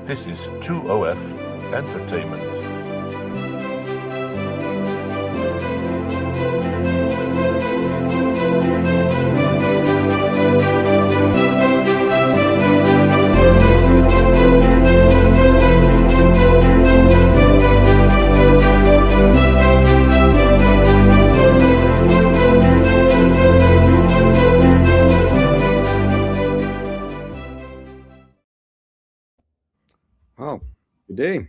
This is 2OF Entertainment. Wow, good day.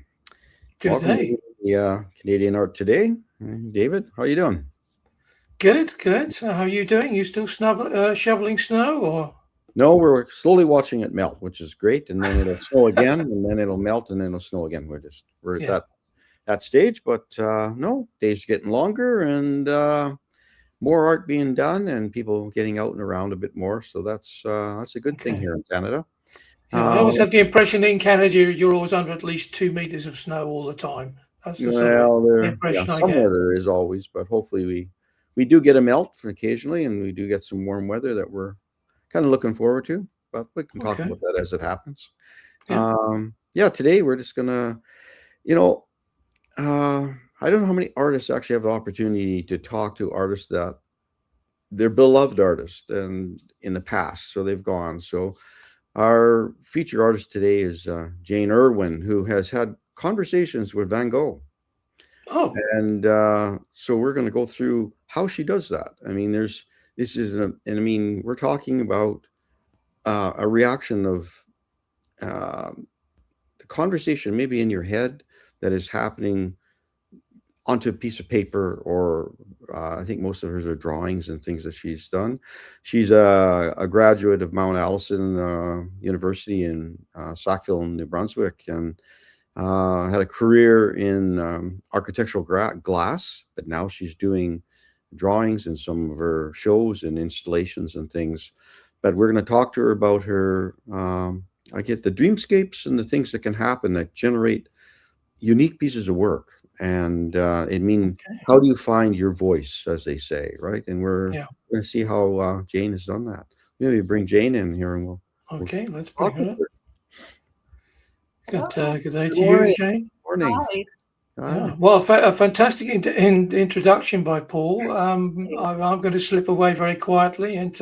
Good Welcome day. to the Canadian Art Today. David, how are you doing? Good, good. How are you doing? You still shoveling snow or? No, we're slowly watching it melt, which is great. And then it'll snow again, and then it'll melt, and then it'll snow again. We're at Yeah. that stage, but no, days are getting longer and more art being done, and people getting out and around a bit more. So that's a good thing Okay. here in Canada. Yeah, I Uh, always had the impression in Canada you're always under at least 2 meters of snow all the time. That's the sort of well, impression I somewhere get. there is always, but hopefully we do get a melt occasionally, and we do get some warm weather that we're kind of looking forward to, but we can talk Okay. about that as it happens. Yeah. Yeah, today we're just gonna, you know, I don't know how many artists actually have the opportunity to talk to artists that they're beloved artists and in the past, so they've gone. So our featured artist today is Jane Irwin, who has had conversations with Van Gogh. Oh, And so we're going to go through how she does that. I mean, and I mean, we're talking about a reaction of the conversation maybe in your head that is happening onto a piece of paper, or I think most of hers are drawings and things that she's done. She's a graduate of Mount Allison University in Sackville, New Brunswick, and had a career in architectural glass, but now she's doing drawings in some of her shows and installations and things. But we're going to talk to her about her, I get the dreamscapes and the things that can happen that generate unique pieces of work. And I mean, okay. how do you find your voice, as they say, right? And we're Yeah. going to see how Jane has done that. Maybe bring Jane in here and we'll Okay, let's bring talk her with up. her. Good, good day Good to you, morning. Jane. Morning. Hi. Yeah. Hi. Well, a fantastic introduction by Paul. I'm going to slip away very quietly, and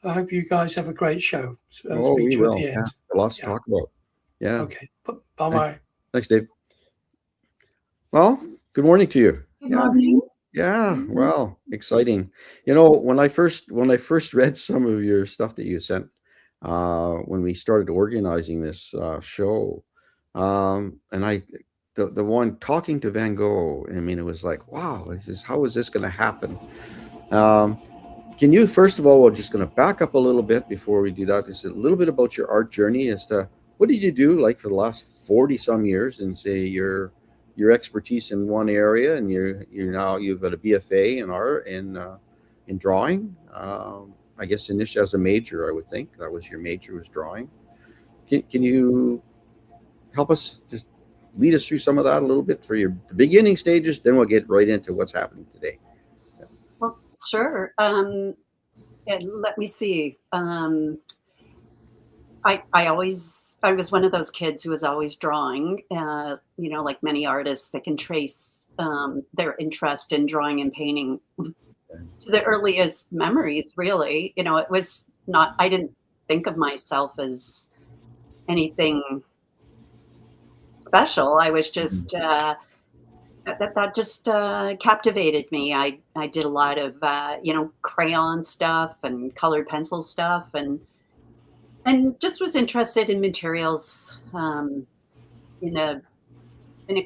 I hope you guys have a great show. So I'll Oh, speak we to you at will. the Yeah, end. lots to Yeah. talk about. Yeah. Okay. Bye-bye. Thanks, Dave. Well, good morning to you. Good Yeah. morning. Yeah. Well, exciting. You know, when I first read some of your stuff that you sent when we started organizing this show, and the one talking to Van Gogh, I mean, it was like, wow, how is this going to happen? Um, can you first of all, we're just going to back up a little bit before we do that. Just a little bit about your art journey as to what did you do like for the last 40 some years, and say your expertise in one area, and you've got a BFA in art in drawing. I guess initially as a major, I would think that was your major, was drawing. Can you help us, just lead us through some of that a little bit for the beginning stages? Then we'll get right into what's happening today. Well, sure. And let me see. I was one of those kids who was always drawing. Like many artists that can trace their interest in drawing and painting to the earliest memories. Really, it was not. I didn't think of myself as anything special. I was just. That just captivated me. I did a lot of crayon stuff and colored pencil stuff, and just was interested in materials in a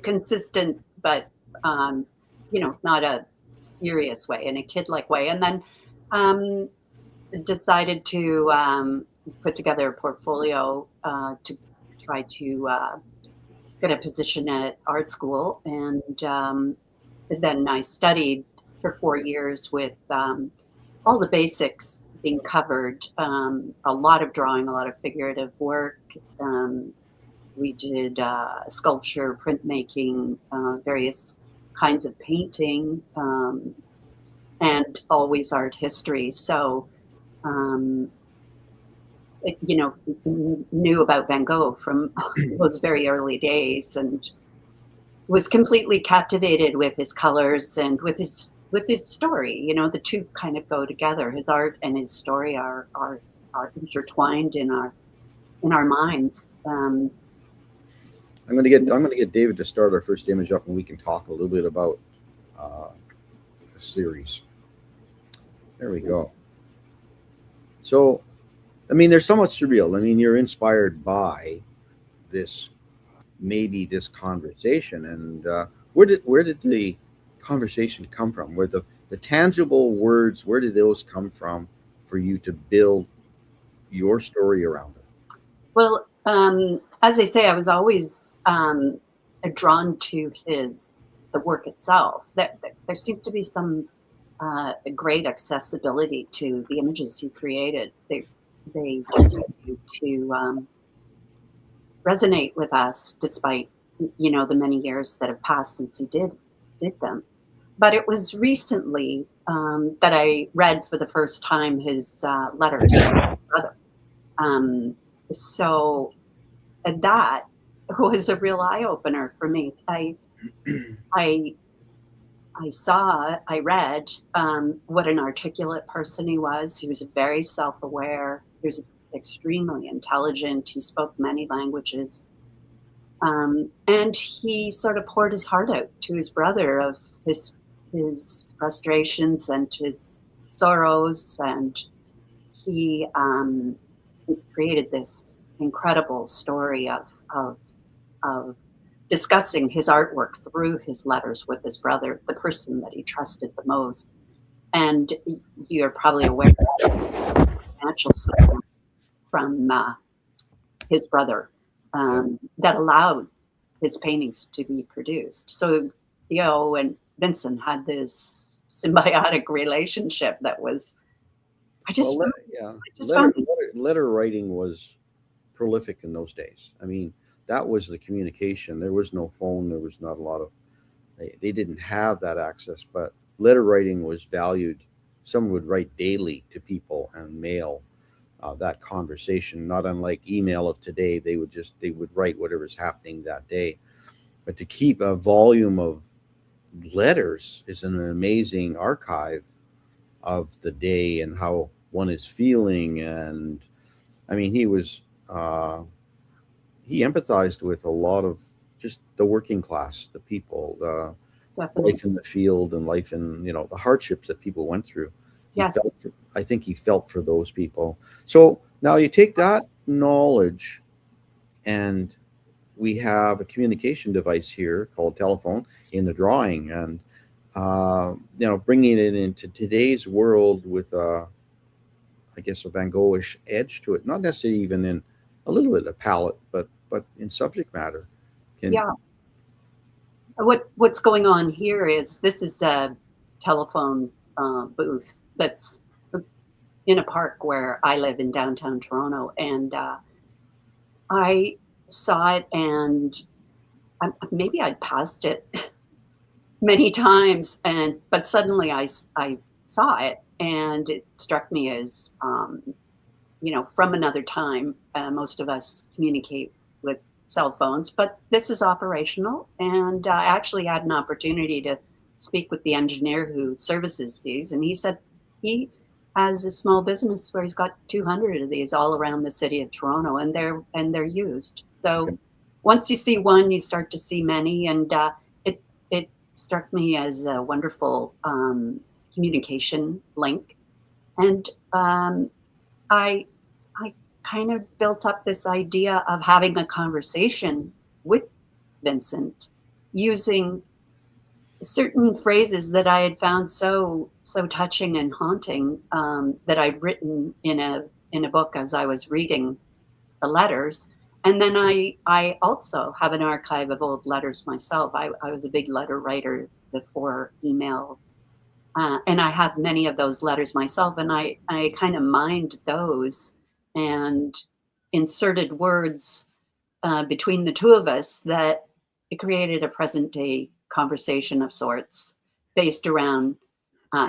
consistent but not a serious way, in a kid-like way. And then decided to put together a portfolio to try to get a position at art school, and then I studied for 4 years with all the basics being covered, a lot of drawing, a lot of figurative work. We did sculpture, printmaking, various kinds of painting, and always art history. So you know, knew about Van Gogh from those very early days, and was completely captivated with his colors and with his story. You know, the two kind of go together. His art and his story are intertwined in our minds. I'm gonna get David to start our first image up, and we can talk a little bit about the series. There we go. So, I mean, they're somewhat surreal. I mean, you're inspired by this, maybe this conversation, and where did the conversation come from? Where the tangible words, where did those come from for you to build your story around it? Well, as I say, I was always drawn to the work itself. There seems to be some great accessibility to the images he created. They continue to resonate with us despite, you know, the many years that have passed since he did them. But it was recently that I read for the first time his letters to his brother. So that was a real eye opener for me. I read what an articulate person he was. He was very self-aware. He was extremely intelligent. He spoke many languages. And he sort of poured his heart out to his brother of his frustrations and his sorrows. And he created this incredible story of discussing his artwork through his letters with his brother, the person that he trusted the most. And you're probably aware of the financial support from his brother that allowed his paintings to be produced. So Theo and Vincent had this symbiotic relationship that was, Letter writing was prolific in those days. I mean, that was the communication. There was no phone. There was not a lot of, they didn't have that access, but letter writing was valued. Someone would write daily to people and mail that conversation, not unlike email of today. They would write whatever's happening that day. But to keep a volume of letters is an amazing archive of the day and how one is feeling. And I mean, he empathized with a lot of just the working class, the people, life in the field and life in, you know, the hardships that people went through. Yes. I think he felt for those people. So now you take that knowledge, and we have a communication device here called telephone in the drawing, and you know, bringing it into today's world with I guess a Van Goghish edge to it, not necessarily even in a little bit of palette, but in subject matter. Yeah. What's going on here is this is a telephone booth that's in a park where I live in downtown Toronto, and I saw it, and maybe I'd passed it many times, but suddenly I saw it, and it struck me as you know, from another time. Most of us communicate with cell phones, but this is operational. And I actually had an opportunity to speak with the engineer who services these, and he said he has a small business where he's got 200 of these all around the city of Toronto, and they're used. So Okay. Once you see one, you start to see many, and it struck me as a wonderful communication link. And I kind of built up this idea of having a conversation with Vincent using certain phrases that I had found so touching and haunting, that I'd written in a book as I was reading the letters. And then I also have an archive of old letters myself. I was a big letter writer before email. And I have many of those letters myself, and I kind of mined those and inserted words between the two of us that it created a present day conversation of sorts based around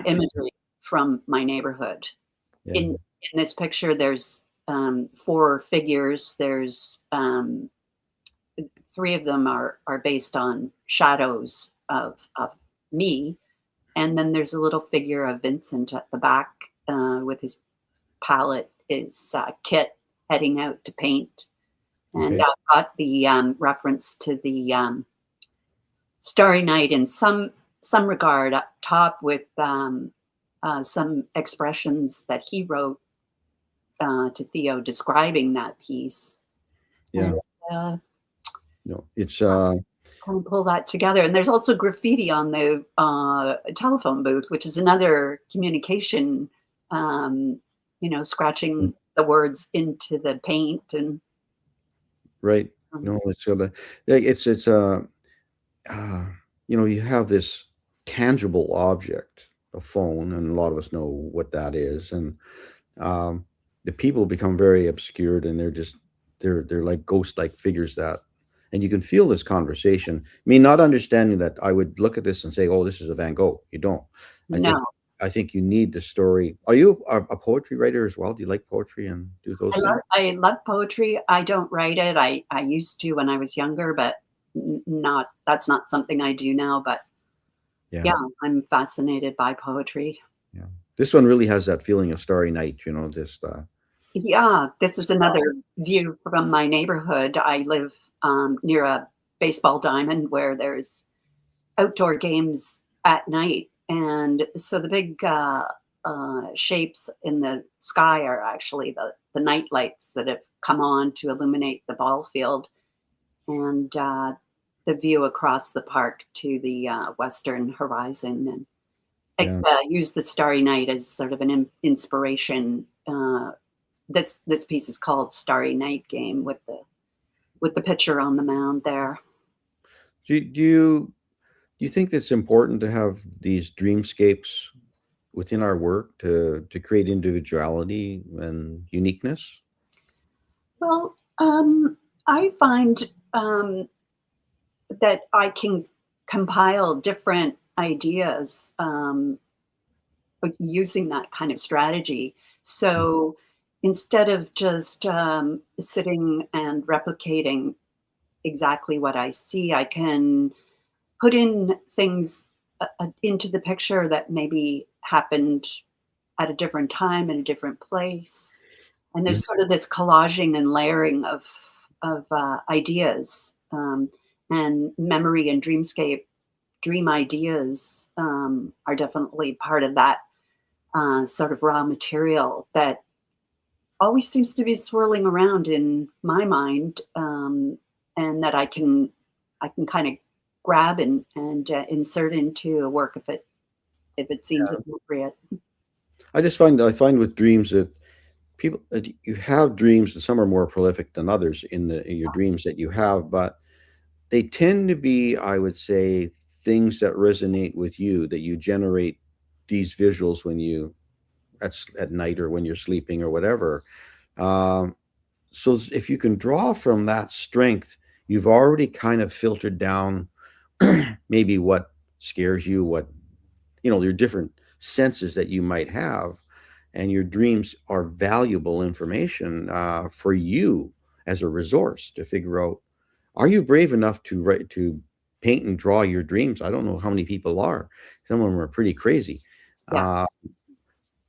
imagery from my neighborhood. Yeah. In this picture, there's 4 figures. There's 3 of them are based on shadows of me, and then there's a little figure of Vincent at the back with his palette, his kit, heading out to paint. And Okay. I've got the reference to the Starry Night in some regard up top with some expressions that he wrote to Theo describing that piece. Yeah. And, No, it's kind of pull that together. And there's also graffiti on the telephone booth, which is another communication, scratching the words into the paint. And right. No, it's you have this tangible object, a phone, and a lot of us know what that is. And the people become very obscured, and they're like ghost-like figures and you can feel this conversation. I mean, not understanding that I would look at this and say, "Oh, this is a Van Gogh." You don't. I think no, I think you need the story. Are you a poetry writer as well? Do you like poetry and do those things? I love poetry. I don't write it. I used to when I was younger, but that's not something I do now. But Yeah, yeah, I'm fascinated by poetry. yeah. This one really has that feeling of Starry Night. Yeah, this is another view from my neighborhood. I live near a baseball diamond where there's outdoor games at night. And so the big shapes in the sky are actually the night lights that have come on to illuminate the ball field. And the view across the park to the western horizon. And Yeah. I use the Starry Night as sort of an inspiration. This piece is called Starry Night Game with the picture on the mound there. Do you think it's important to have these dreamscapes within our work to create individuality and uniqueness? Well, I find that I can compile different ideas using that kind of strategy. So instead of just sitting and replicating exactly what I see, I can put in things into the picture that maybe happened at a different time in a different place. And there's sort of this collaging and layering of ideas, and memory and dream ideas are definitely part of that sort of raw material that always seems to be swirling around in my mind, and that I can kind of grab and insert into a work if it seems appropriate. I find with dreams that you have dreams, and some are more prolific than others in your dreams that you have, but they tend to be, I would say, things that resonate with you, that you generate these visuals when you at night or when you're sleeping or whatever. So if you can draw from that strength, you've already kind of filtered down maybe what scares you, your different senses that you might have, and your dreams are valuable information for you as a resource to figure out, are you brave enough to paint and draw your dreams? I don't know how many people are. Some of them are pretty crazy. Yeah.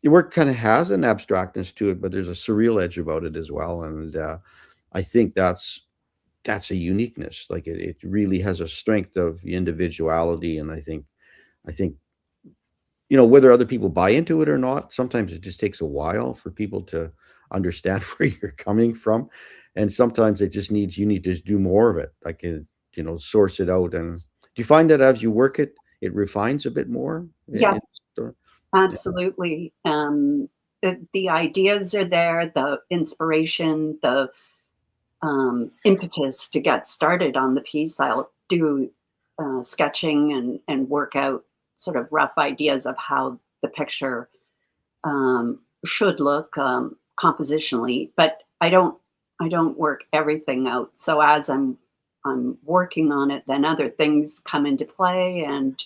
Your work kind of has an abstractness to it, but there's a surreal edge about it as well. And I think that's a uniqueness. Like it really has a strength of individuality. And I think, whether other people buy into it or not, sometimes it just takes a while for people to understand where you're coming from. And sometimes you need to do more of it, like, source it out. And do you find that as you work it, it refines a bit more? Yes, absolutely. The ideas are there, the inspiration, the impetus to get started on the piece. I'll do sketching and work out sort of rough ideas of how the picture should look compositionally, but I don't work everything out. So as I'm working on it, then other things come into play and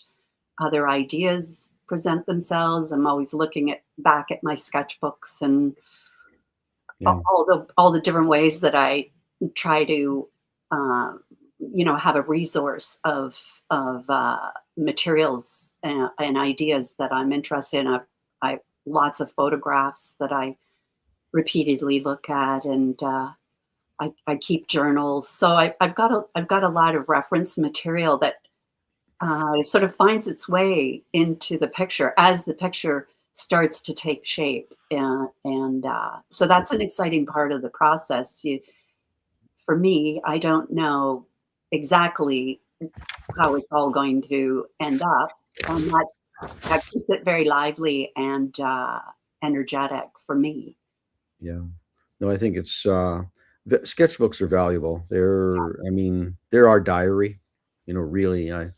other ideas present themselves. I'm always looking back at my sketchbooks and Yeah. all the different ways that I try to, have a resource of materials and ideas that I'm interested in. I've lots of photographs that I repeatedly look at, and I keep journals. So I've got a lot of reference material that sort of finds its way into the picture as the picture starts to take shape, and so that's an exciting part of the process. For me, I don't know exactly how it's all going to end up, and that keeps it very lively and energetic for me. Yeah. No, I think it's sketchbooks are valuable. I mean, they're our diary. Really, Yeah.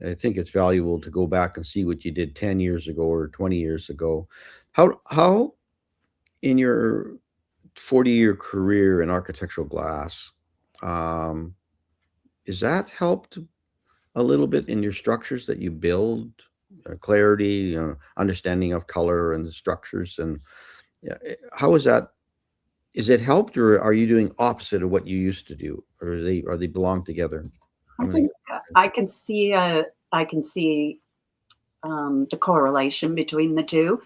I think it's valuable to go back and see what you did 10 years ago or 20 years ago. How in your 40-year career in architectural glass, um, is that helped a little bit in your structures that you build, clarity, understanding of color and the structures, and yeah, how is that? Is it helped, or are you doing opposite of what you used to do, or are they belong together? I I'm gonna think I can see the correlation between the two.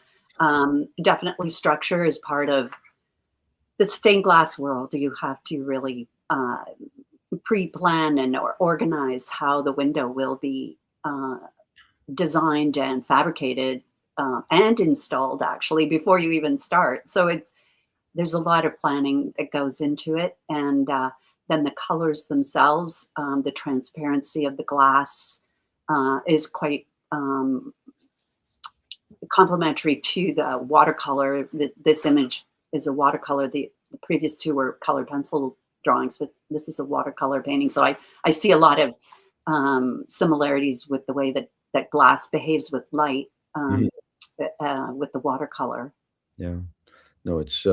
Definitely, structure is part of the stained glass world. You have to really pre-plan and or organize how the window will be designed and fabricated and installed actually before you even start. So there's a lot of planning that goes into it, and then the colors themselves, the transparency of the glass is quite complementary to the watercolor. This image is a watercolor. The previous two were colored pencil drawings, but this is a watercolor painting. So I see a lot of similarities with the way that glass behaves with light, Mhm. with the watercolor. Yeah. No, it's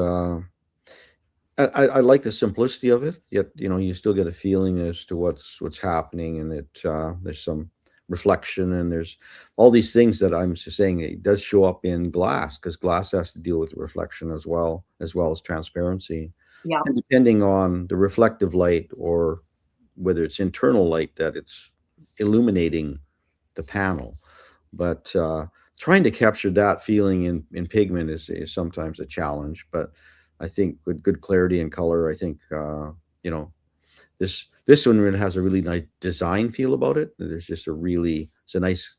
I like the simplicity of it, yet you still get a feeling as to what's happening, and there's some reflection, and there's all these things that I'm just saying it does show up in glass, because glass has to deal with reflection as well as transparency, Yeah. and depending on the reflective light, or whether it's internal light that it's illuminating the panel. But trying to capture that feeling in pigment is sometimes a challenge. But I think with good clarity and color, I think you know this one really has a really nice design feel about it. It's a nice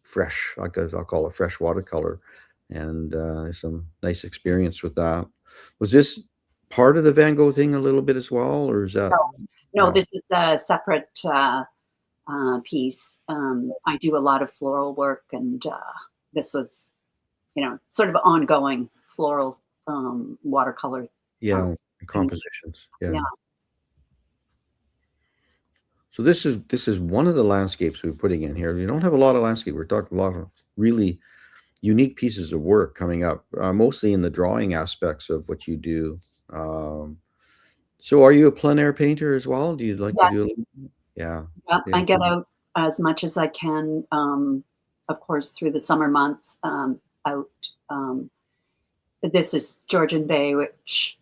fresh, I guess I'll call it fresh watercolor, and there's some nice experience with that. Was this part of the Van Gogh thing a little bit as well, or is that? No, this is a separate piece. I do a lot of floral work, and this was, sort of ongoing floral watercolor. Yeah, compositions. Yeah. Yeah. So this is one of the landscapes we're putting in here. We don't have a lot of landscape. We're talking a lot of really unique pieces of work coming up, mostly in the drawing aspects of what you do. Um, so are you a plein air painter as well? Do you like to Yes. do it? Yeah. Yeah, Yeah. I get out as much as I can. Of course, through the summer months, out. This is Georgian Bay, which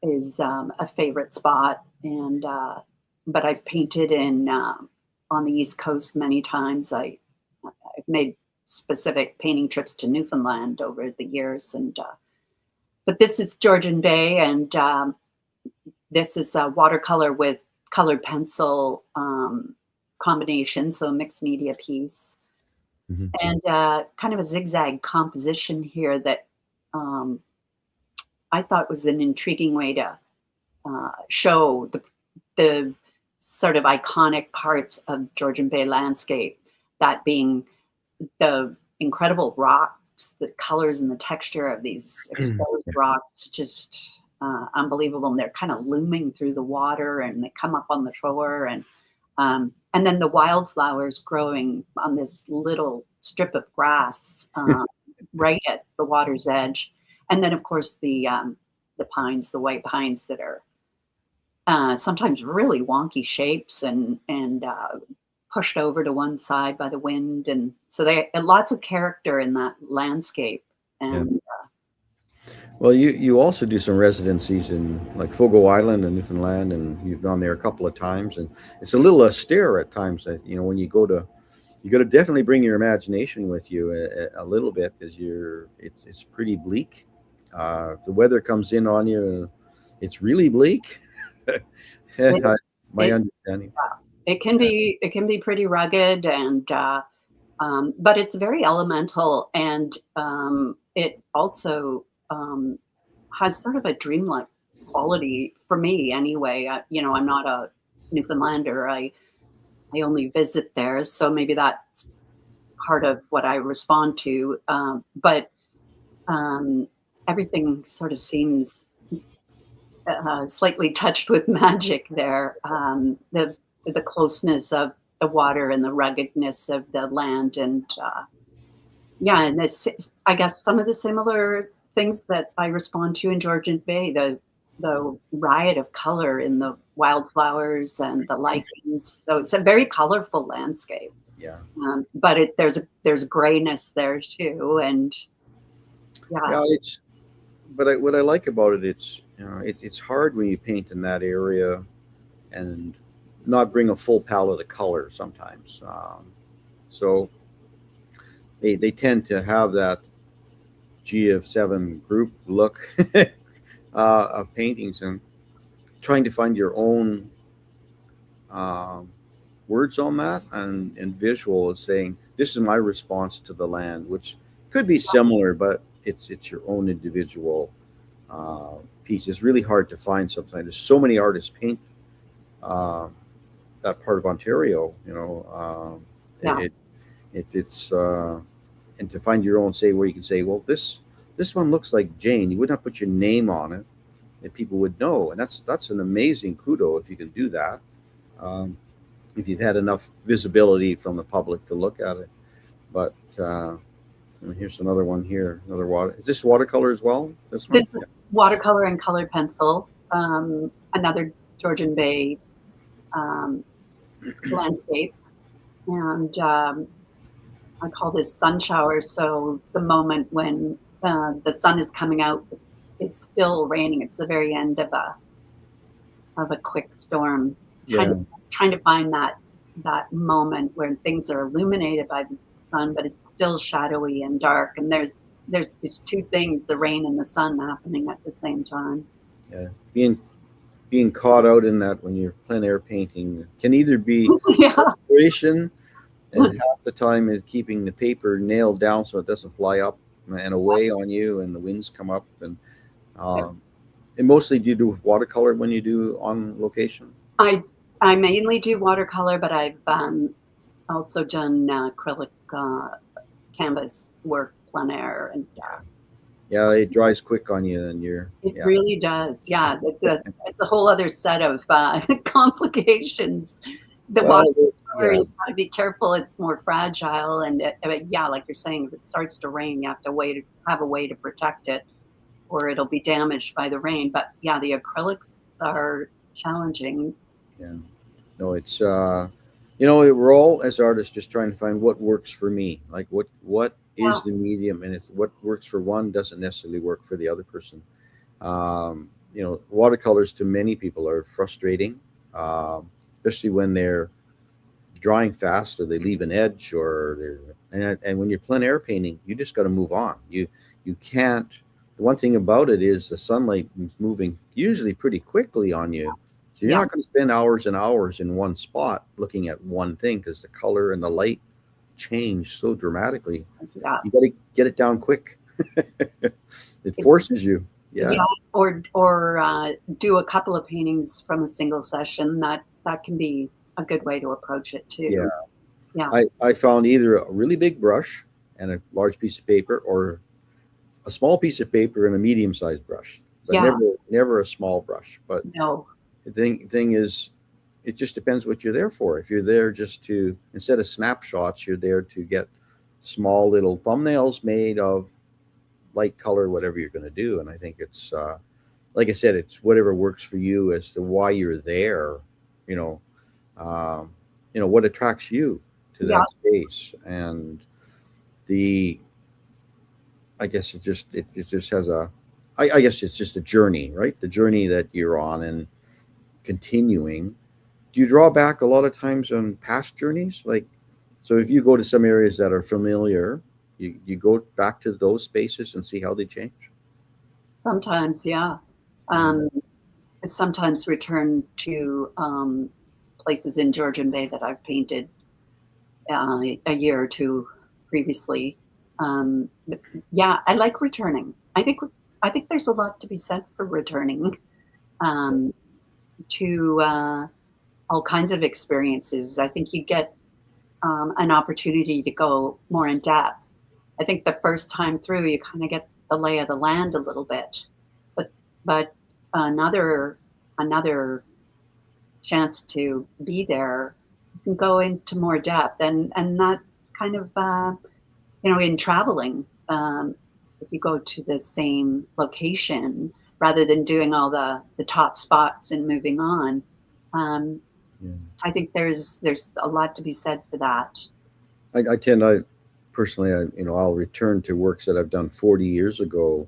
is a favorite spot, and but I've painted in on the East Coast many times. I've made specific painting trips to Newfoundland over the years, and but this is Georgian Bay, and this is a watercolor with colored pencil combination, so a mixed media piece, Mhm. and kind of a zigzag composition here that um, I thought was an intriguing way to show the sort of iconic parts of Georgian Bay landscape, that being the incredible rocks, the colors and the texture of these exposed rocks, just unbelievable. And they're kind of looming through the water, and they come up on the shore, and then the wildflowers growing on this little strip of grass right at the water's edge, and then of course the pines, the white pines that are sometimes really wonky shapes and pushed over to one side by the wind, and so they lots of character in that landscape. Yeah. And Well, you also do some residencies in like Fogo Island and Newfoundland, and you've gone there a couple of times, and it's a little austere at times. That when you got to definitely bring your imagination with you a little bit because it's pretty bleak. If the weather comes in on you, it's really bleak. It, My it, understanding. Yeah, it can be pretty rugged, and but it's very elemental, and it also has sort of a dreamlike quality for me anyway. I'm not a Newfoundlander. I only visit there, so maybe that's part of what I respond to. But um, everything sort of seems slightly touched with magic there. The closeness of the water and the ruggedness of the land, and yeah, and this, I guess, some of the similar things that I respond to in Georgian Bay, the riot of color in the wildflowers and the lichens. So it's a very colorful landscape. yeah, But there's grayness there too, and yeah, yeah. What I like about it, it's hard when you paint in that area and not bring a full palette of color sometimes. So they tend to have that GF7 group look of paintings, and trying to find your own um, words on that, and visual is saying this is my response to the land, which could be similar, but it's your own individual piece. It's really hard to find sometimes. There's so many artists paint uh, that part of Ontario. yeah, It's and to find your own, say, where you can say, well, this one looks like Jane. You would not put your name on it, and people would know, and that's an amazing kudo if you can do that. Um, if you've had enough visibility from the public to look at it. But and here's another one here. Another water. Is this watercolor as well? This one? this is watercolor and colored pencil. Another Georgian Bay um, landscape, and I call this sun shower. So the moment when the sun is coming out, it's still raining. It's the very end of a quick storm. Yeah. Trying to find that moment where things are illuminated by the sun, but it's still shadowy and dark. And there's these two things, the rain and the sun, happening at the same time. Yeah. Being caught out in that when you're plein air painting can either be Yeah, inspiration, and half the time is keeping the paper nailed down so it doesn't fly up and away on you, and the winds come up. And mostly do you do watercolor when you do on location? I mainly do watercolor, but I've also done acrylic canvas work, plein air, and Yeah, it dries quick on you, and it yeah. really does. Yeah, it's a whole other set of complications. The Well, watercolor, yeah, you've got to be careful. It's more fragile, and yeah, like you're saying, if it starts to rain, you have to have a way to protect it, or it'll be damaged by the rain. But yeah, the acrylics are challenging. yeah. No, it's we're all as artists just trying to find what works for me. Like what Yeah, is the medium, and it's what works for one doesn't necessarily work for the other person. Watercolors to many people are frustrating, especially when they're drying fast or they leave an edge, or and when you're plein air painting, you just got to move on. You can't. The one thing about it is the sunlight is moving usually pretty quickly on you, so you're yeah, not going to spend hours and hours in one spot looking at one thing because the color and the light change so dramatically. yeah. You got to get it down quick. It forces you. Yeah. Yeah, or do a couple of paintings from a single session. That can be a good way to approach it too. Yeah. Yeah, I found either a really big brush and a large piece of paper, or a small piece of paper and a medium-sized brush, but yeah, never a small brush. But no, the thing is, it just depends what you're there for. If you're there just to, instead of snapshots, you're there to get small little thumbnails made of light color, whatever you're going to do. And I think it's like I said, it's whatever works for you as to why you're there. You know, what attracts you to yeah, that space, and the I guess it just has a I guess it's just a journey, right? The journey that you're on and continuing. Do you draw back a lot of times on past journeys? Like, so if you go to some areas that are familiar, you go back to those spaces and see how they change? Sometimes, yeah. Um, Sometimes return to places in Georgian Bay that I've painted a year or two previously. But yeah, I like returning. I think there's a lot to be said for returning um, to all kinds of experiences. I think you get an opportunity to go more in depth. I think the first time through, you kind of get the lay of the land a little bit, but another chance to be there, you can go into more depth, and that's kind of in traveling. If you go to the same location rather than doing all the top spots and moving on, um, Yeah. I think there's a lot to be said for that. I personally, I'll return to works that I've done 40 years ago,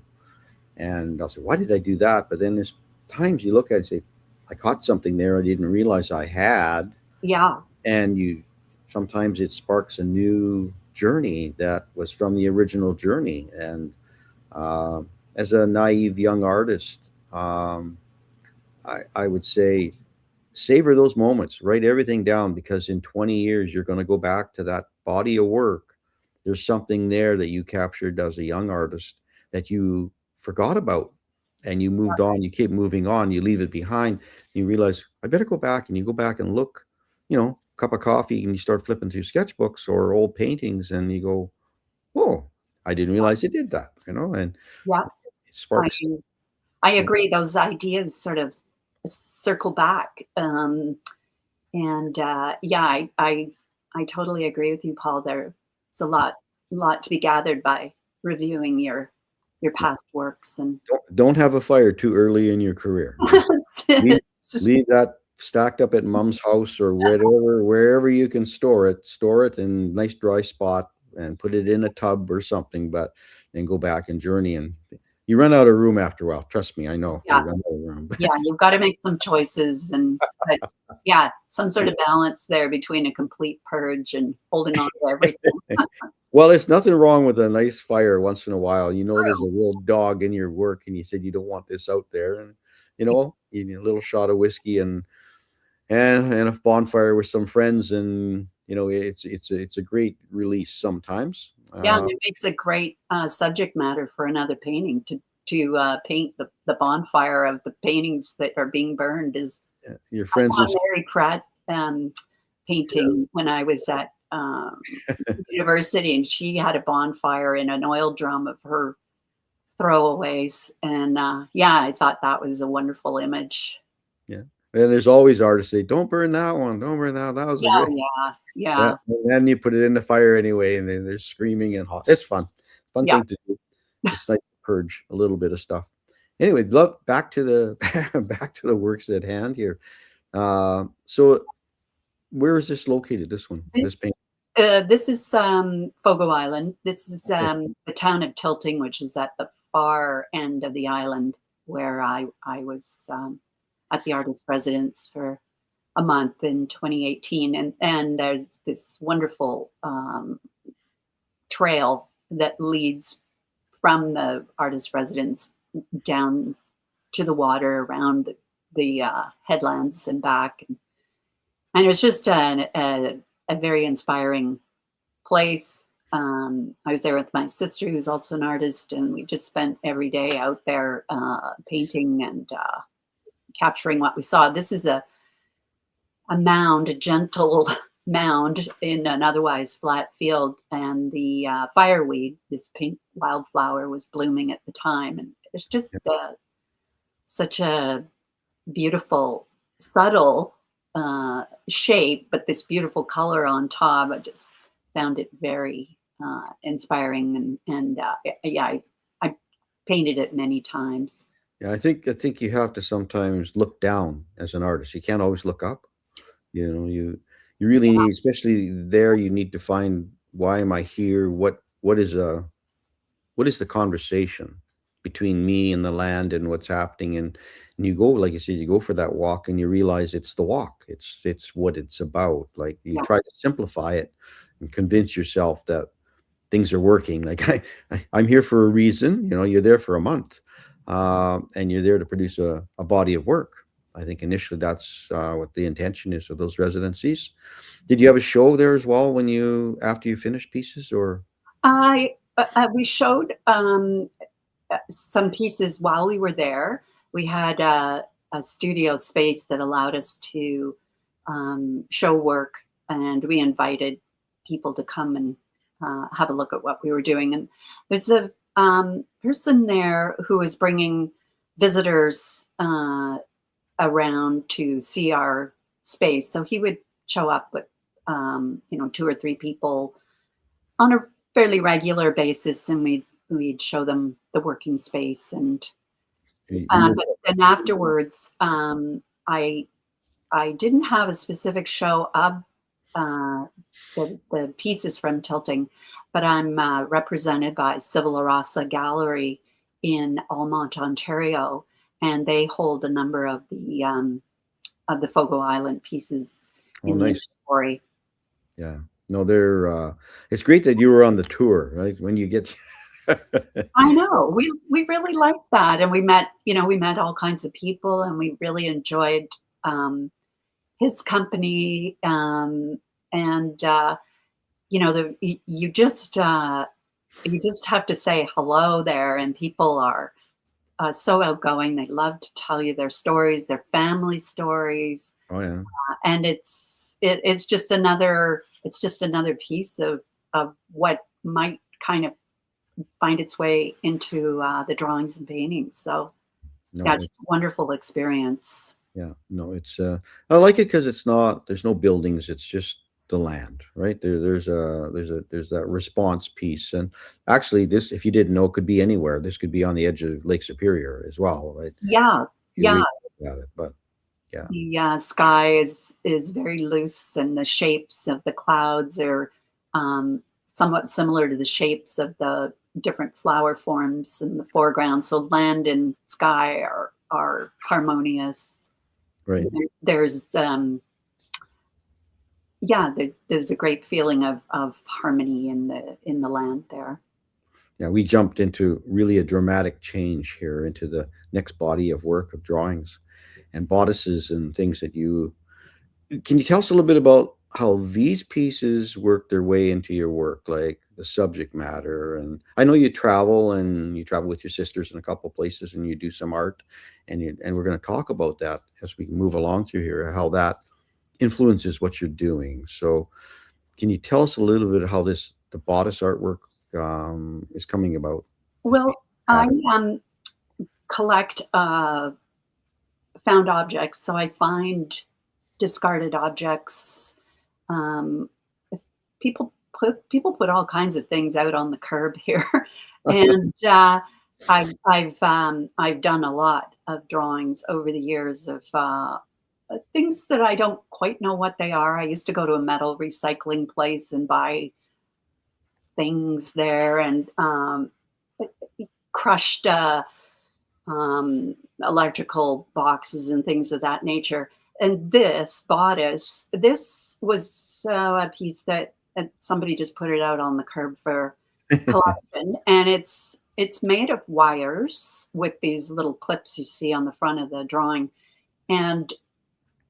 and I'll say, why did I do that? But then there's times you look at it and say, I caught something there I didn't realize I had. Yeah, And sometimes it sparks a new journey that was from the original journey. And as a naive young artist, I would say savor those moments, write everything down, because in 20 years you're going to go back to that body of work. There's something there that you captured as a young artist that you forgot about, and you moved on. You keep moving on, you leave it behind. You realize, I better go back. And you go back and look, cup of coffee, and you start flipping through sketchbooks or old paintings, and you go, oh, I didn't realize it did that, and yeah. it sparks. I agree. Those ideas sort of circle back, and yeah, I totally agree with you, Paul. There's a lot to be gathered by reviewing your past works, and Don't have a fire too early in your career. Leave that stacked up at mom's house or wherever you can store it in a nice dry spot, and put it in a tub or something, but then go back and journey. And you run out of room after a while. Trust me, I know. Yeah. You run out of room. yeah, you've got to make some choices, but yeah, some sort of balance there between a complete purge and holding on to everything. Well, there's nothing wrong with a nice fire once in a while. There's a real dog in your work, and you said you don't want this out there, and you need a little shot of whiskey and a bonfire with some friends, and it's a great release sometimes. Yeah, and it makes a great subject matter for another painting to paint the bonfire of the paintings that are being burned. Is your friends? I saw Mary Pratt painting when I was at university, and she had a bonfire in an oil drum of her throwaways, and yeah, I thought that was a wonderful image. Yeah. And there's always artists say, don't burn that one, don't burn that. That was a great. Yeah. And then you put it in the fire anyway, and then there's screaming and hot. It's fun. Fun thing to do. It's like purge a little bit of stuff. Anyway, look back to the works at hand here. So where is this located? This one, this paint. This is Fogo Island. This is the town of Tilting, which is at the far end of the island, where I was at the artist residence for a month in 2018, and there's this wonderful trail that leads from the artist residence down to the water around the headlands and back, and it was just a very inspiring place. I was there with my sister, who's also an artist, and we just spent every day out there painting and capturing what we saw. This is a mound, a gentle mound in an otherwise flat field, and the fireweed, this pink wildflower, was blooming at the time, and it's just such a beautiful, subtle shape, but this beautiful color on top. I just found it very inspiring, and yeah, I painted it many times. Yeah, I think you have to sometimes look down as an artist. You can't always look up. You really need, especially there, you need to find, why am I here? What is the conversation? between me and the land and what's happening. And you go, like you said, you go for that walk and you realize it's the walk. It's what it's about. Like you Yeah. try to simplify it and convince yourself that things are working. Like I'm here for a reason. You know, you're there for a month, and you're there to produce a body of work. I think initially that's what the intention is of those residencies. Did you have a show there as well when after you finished pieces, or? We showed some pieces while we were there. We had a studio space that allowed us to show work, and we invited people to come and have a look at what we were doing. And there's a person there who is bringing visitors around to see our space. So he would show up with, 2 or 3 people on a fairly regular basis, and we'd show them the working space. And but then afterwards, I didn't have a specific show of the pieces from Tilting, but I'm represented by Civil Rasa Gallery in Almont, Ontario, and they hold a number of the Fogo Island pieces in the inventory. Yeah. No, it's great that you were on the tour, right? When you get I know. We really liked that. And we met all kinds of people, and we really enjoyed his company. You just have to say hello there, and people are so outgoing. They love to tell you their stories, their family stories. Oh yeah. And it's just another piece of what might kind of find its way into the drawings and paintings. So just a wonderful experience. Yeah, no, I like it because there's no buildings, it's just the land, right? There's that response piece. And actually this, if you didn't know, could be anywhere. This could be on the edge of Lake Superior as well, right? Yeah. But yeah. The sky is very loose, and the shapes of the clouds are somewhat similar to the shapes of the different flower forms in the foreground. So land and sky are harmonious. Right. There's a great feeling of harmony in the land there. Yeah, we jumped into really a dramatic change here into the next body of work of drawings and bodices and things that can you tell us a little bit about how these pieces work their way into your work, like the subject matter? And I know you travel with your sisters in a couple of places and you do some art, and we're going to talk about that as we move along through here, how that influences what you're doing. So can you tell us a little bit how the bodice artwork is coming about? Well, I collect found objects. So I find discarded objects. People put all kinds of things out on the curb here, and I've done a lot of drawings over the years of things that I don't quite know what they are. I used to go to a metal recycling place and buy things there, and crushed electrical boxes and things of that nature. And this bodice, this was a piece that somebody just put it out on the curb for collection. And it's made of wires with these little clips you see on the front of the drawing. And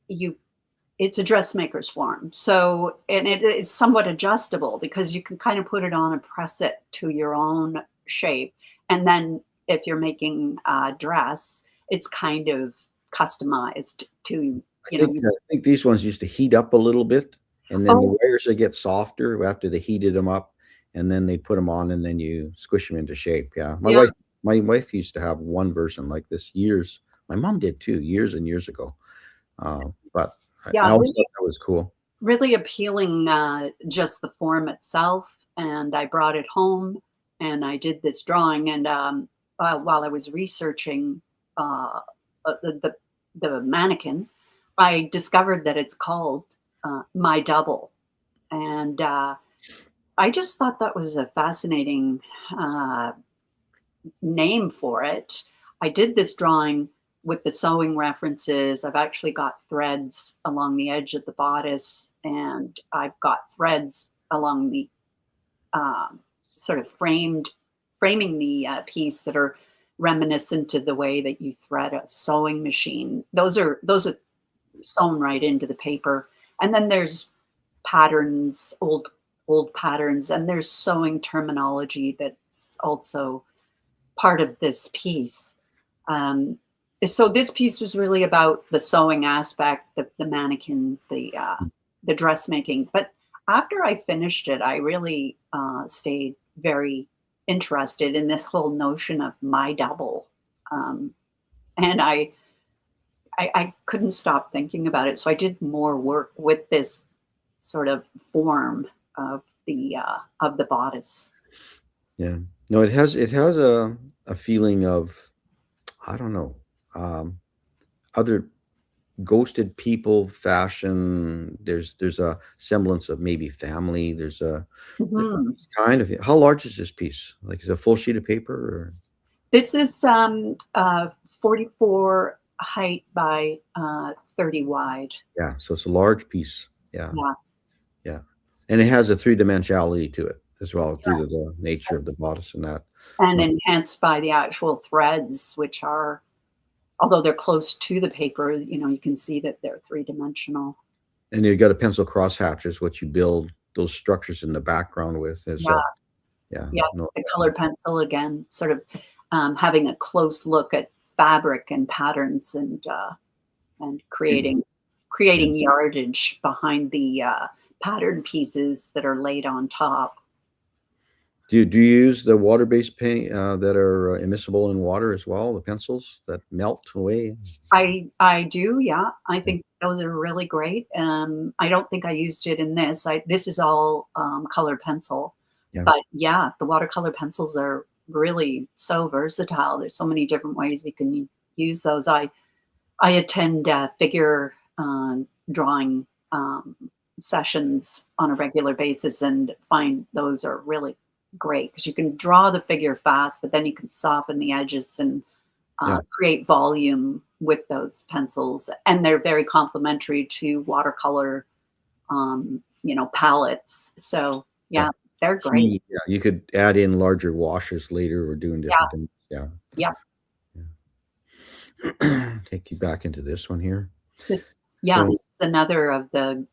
it's a dressmaker's form. So, and it is somewhat adjustable because you can kind of put it on and press it to your own shape. And then if you're making a dress, it's kind of customized to, I think these ones used to heat up a little bit, and then the wires would get softer after they heated them up, and then they put them on, and then you squish them into shape. Yeah. My wife used to have one version like this years. My mom did too, years and years ago. But I always thought that was cool. Really appealing, just the form itself. And I brought it home and I did this drawing. And while I was researching the mannequin, I discovered that it's called My Double. And I just thought that was a fascinating name for it. I did this drawing with the sewing references. I've actually got threads along the edge of the bodice, and I've got threads along the sort of framing the piece that are reminiscent to the way that you thread a sewing machine. Those are sewn right into the paper. And then there's patterns, old patterns, and there's sewing terminology that's also part of this piece. So this piece was really about the sewing aspect, the mannequin, the dressmaking. But after I finished it, I really stayed very interested in this whole notion of my double, and I couldn't stop thinking about it. So I did more work with this sort of form of the bodice. Yeah. No, it has a feeling of, I don't know, other ghosted people, fashion. There's a semblance of maybe family. There's a kind of. How large is this piece? Like, is it a full sheet of paper? Or? This is 44 height by 30 wide. Yeah, so it's a large piece. Yeah. Yeah. Yeah. And it has a three-dimensionality to it as well, due to the nature of the bodice and that. And enhanced by the actual threads, which are, although they're close to the paper, you can see that they're three-dimensional. And you've got a pencil crosshatches, what you build those structures in the background with. The colored pencil, again, sort of having a close look at fabric and patterns, and creating yardage behind the pattern pieces that are laid on top. Do you use the water-based paint that are immiscible in water as well, the pencils that melt away? I do, yeah. I think those are really great. I don't think I used it in this. This is all colored pencil. Yeah. But yeah, the watercolor pencils are really so versatile. There's so many different ways you can use those. I attend figure drawing sessions on a regular basis, and find those are really great because you can draw the figure fast, but then you can soften the edges and create volume with those pencils. And they're very complementary to watercolor, palettes. So they're great. Yeah, you could add in larger washes later or doing different things. Yeah. Take you back into this one here. This is another of the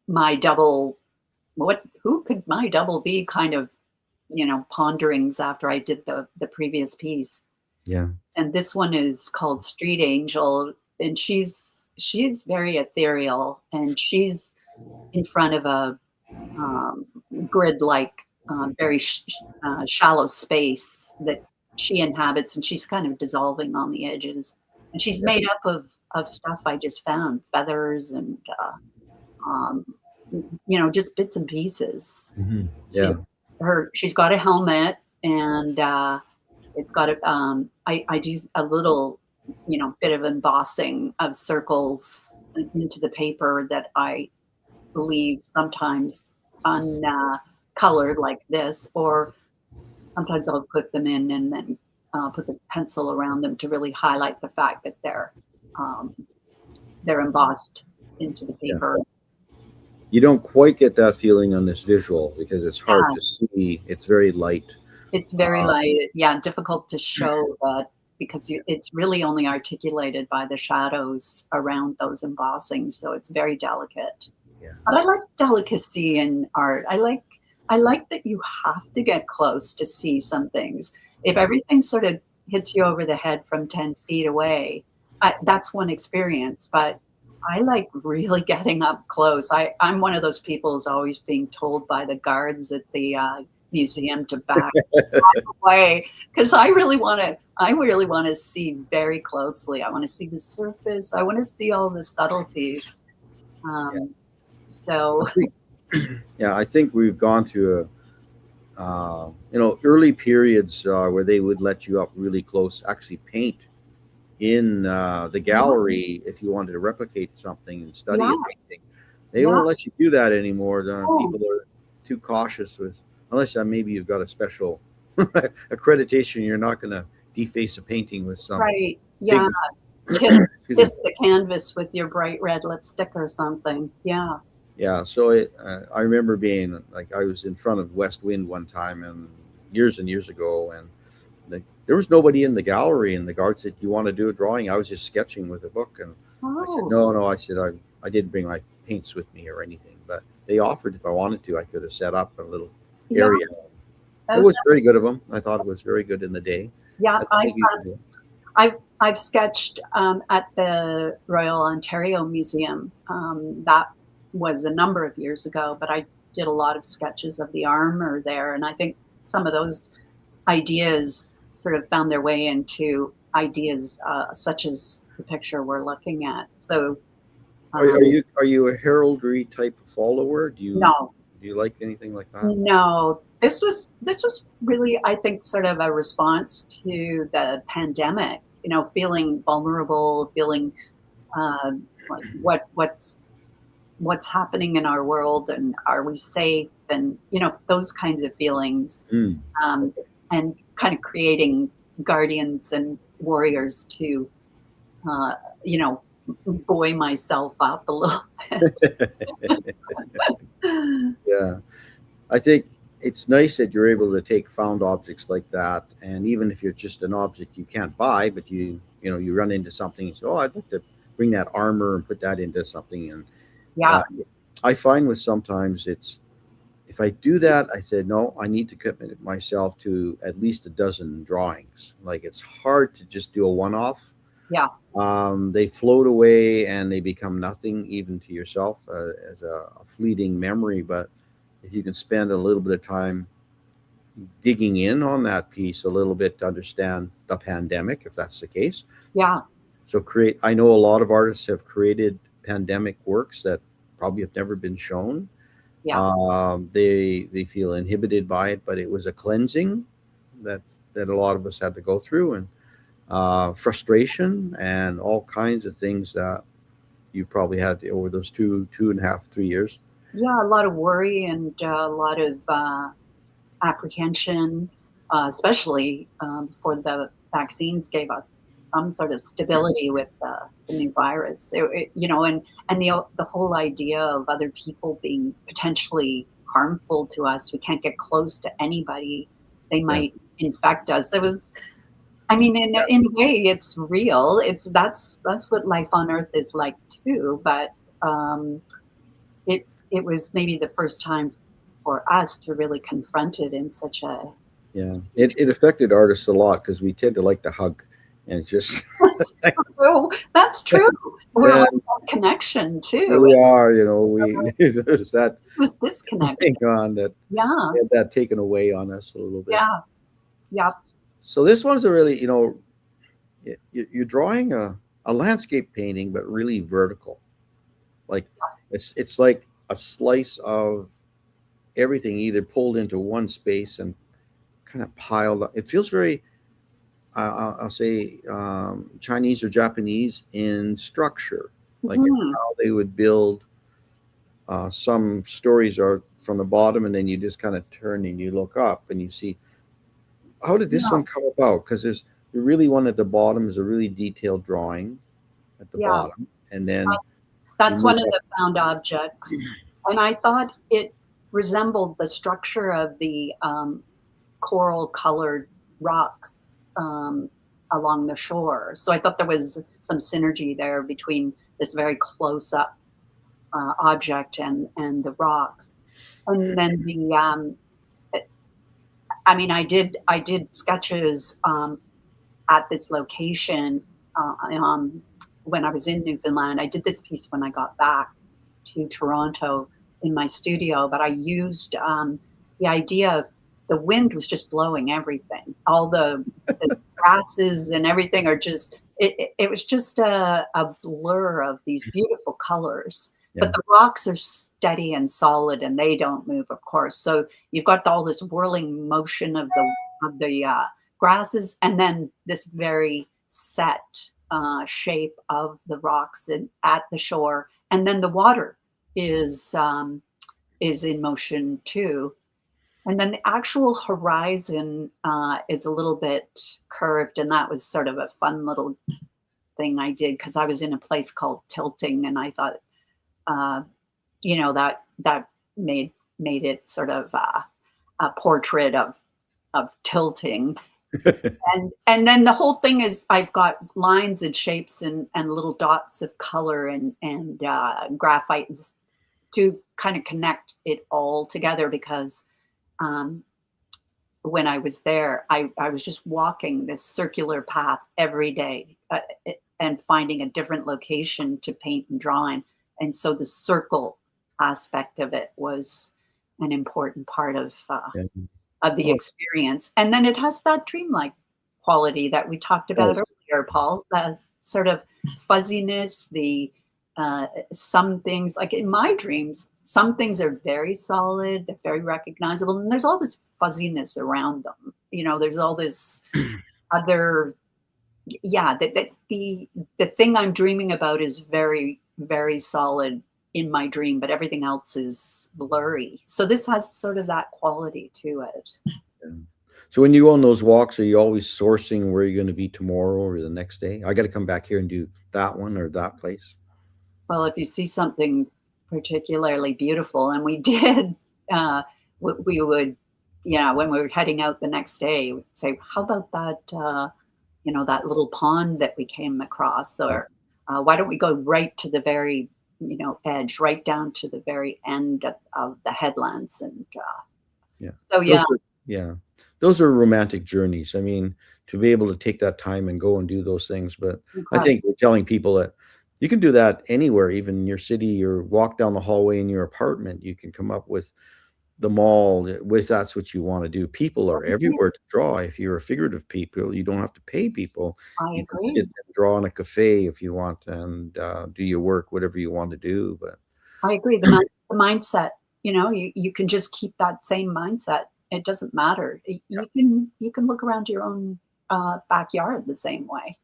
my double. Who could my double be? Kind of, ponderings after I did the previous piece. Yeah. And this one is called Street Angel, and she's very ethereal, and she's in front of a grid-like, very shallow space that she inhabits, and she's kind of dissolving on the edges. And she's made up of stuff I just found, feathers and just bits and pieces. Mm-hmm. Yeah. She's got a helmet, and it's got I do a little, bit of embossing of circles into the paper that I believe sometimes uncolored like this, or sometimes I'll put them in and then put the pencil around them to really highlight the fact that they're embossed into the paper. Yeah. You don't quite get that feeling on this visual because it's hard to see. It's very light. It's very light. Yeah, difficult to show that because it's really only articulated by the shadows around those embossings. So it's very delicate. Yeah. But I like delicacy in art. I like that you have to get close to see some things. If everything sort of hits you over the head from 10 feet away, that's one experience. But I like really getting up close. I'm one of those people who's always being told by the guards at the museum to back away, because I really want to see very closely. I want to see the surface. I want to see all the subtleties. So, I think we've gone to early periods where they would let you up really close, actually paint in the gallery if you wanted to replicate something and study a painting. They won't let you do that anymore. People are too cautious with, unless maybe you've got a special accreditation. You're not going to deface a painting with some Right. Yeah. pigment. Excuse me. Kiss the canvas with your bright red lipstick or something. Yeah. Yeah, so I remember being like, I was in front of West Wind one time and years ago, and there was nobody in the gallery, and the guard said, "You want to do a drawing?" I was just sketching with a book, and I said, Oh, "No, no." I said, I didn't bring my paints with me or anything, but they offered if I wanted to, I could have set up a little yeah. area. It was very good of them. I thought it was very good in the day. Yeah. I think you can do it. I've sketched at the Royal Ontario Museum. That was a number of years ago, but I did a lot of sketches of the armor there, and I think some of those ideas sort of found their way into ideas such as the picture we're looking at. So, Are you a heraldry type of follower? no, Do you like anything like that? no, this was really, I think, sort of a response to the pandemic. You know, feeling vulnerable, feeling like what's happening in our world, and are we safe, and those kinds of feelings, Mm. and kind of creating guardians and warriors to you know buoy myself up a little bit. Yeah. I think it's nice that you're able to take found objects like that, and even if you're just an object you can't buy, but you run into something and say, "Oh, I'd like to bring that armor and put that into something." And Yeah, I find with sometimes it's if I do that, I said, no, I need to commit myself to at least a dozen drawings. Like it's hard to just do a one-off. yeah, They float away and they become nothing even to yourself as a fleeting memory. But if you can spend a little bit of time digging in on that piece a little bit to understand the pandemic, if that's the case. yeah, So I know a lot of artists have created pandemic works that probably have never been shown. yeah, They feel inhibited by it, but it was a cleansing that a lot of us had to go through, and frustration and all kinds of things that you probably had over those 2.5, 3 years. yeah. A lot of worry and a lot of apprehension, especially before the vaccines gave us some sort of stability with the new virus. So, and the whole idea of other people being potentially harmful to us. We can't get close to anybody; they Yeah. might infect us. There was, I mean, in a way, it's real. That's what life on Earth is like too. But it was maybe the first time for us to really confront it in such a Yeah, it affected artists a lot because we tend to like to hug, and just That's true. We're Yeah. like that connection too. we are, we there's that It was disconnected. thing on that Yeah, had that taken away on us a little bit. yeah, yeah, So this one's a really, you're drawing a landscape painting, but really vertical. Like it's like a slice of everything either pulled into one space and kind of piled up. It feels very, I'll say, Chinese or Japanese in structure, like Mhm. how they would build. Some stories are from the bottom, and then you just kind of turn and you look up and you see. How did this Yeah. one come about? Because there's really one at the bottom is a really detailed drawing at the Yeah. bottom, and then That's you one move of the found objects, and I thought it resembled the structure of the coral-colored rocks along the shore. So I thought there was some synergy there between this very close-up object and the rocks, and then I did sketches at this location when I was in Newfoundland. I did this piece when I got back to Toronto in my studio, but I used the idea of the wind was just blowing everything. All the grasses and everything are just, it was just a blur of these beautiful colors. Yeah. But the rocks are steady and solid, and they don't move, of course. So you've got all this whirling motion of the grasses, and then this very set shape of the rocks at the shore, and then the water is in motion too. And then the actual horizon is a little bit curved, and that was sort of a fun little thing I did because I was in a place called Tilting, and I thought, that made it sort of a portrait of tilting. And then the whole thing is I've got lines and shapes and little dots of color and graphite to kind of connect it all together because when I was there, I was just walking this circular path every day and finding a different location to paint and draw in. And so the circle aspect of it was an important part of the experience. And then it has that dreamlike quality that we talked about earlier, Paul, the sort of fuzziness, some things, like in my dreams, some things are very solid, they're very recognizable, and there's all this fuzziness around them. There's all this other, that the thing I'm dreaming about is very, very solid in my dream, but everything else is blurry. So this has sort of that quality to it. Yeah. So when you go on those walks, are you always sourcing where you're going to be tomorrow or the next day? I got to come back here and do that one or that place. Well, if you see something particularly beautiful, and we did, we would, when we were heading out the next day, we'd say, how about that, that little pond that we came across, or why don't we go right to the very, edge, right down to the very end of the headlands. And those are romantic journeys. I mean, to be able to take that time and go and do those things. But I think we're telling people that you can do that anywhere, even in your city, or walk down the hallway in your apartment. You can come up with the mall if that's what you want to do. People are everywhere to draw. If you're a figurative people, you don't have to pay people. I You can agree. sit and draw in a cafe if you want, and do your work, whatever you want to do. But I agree. The mindset, you can just keep that same mindset. It doesn't matter. You can look around your own backyard the same way.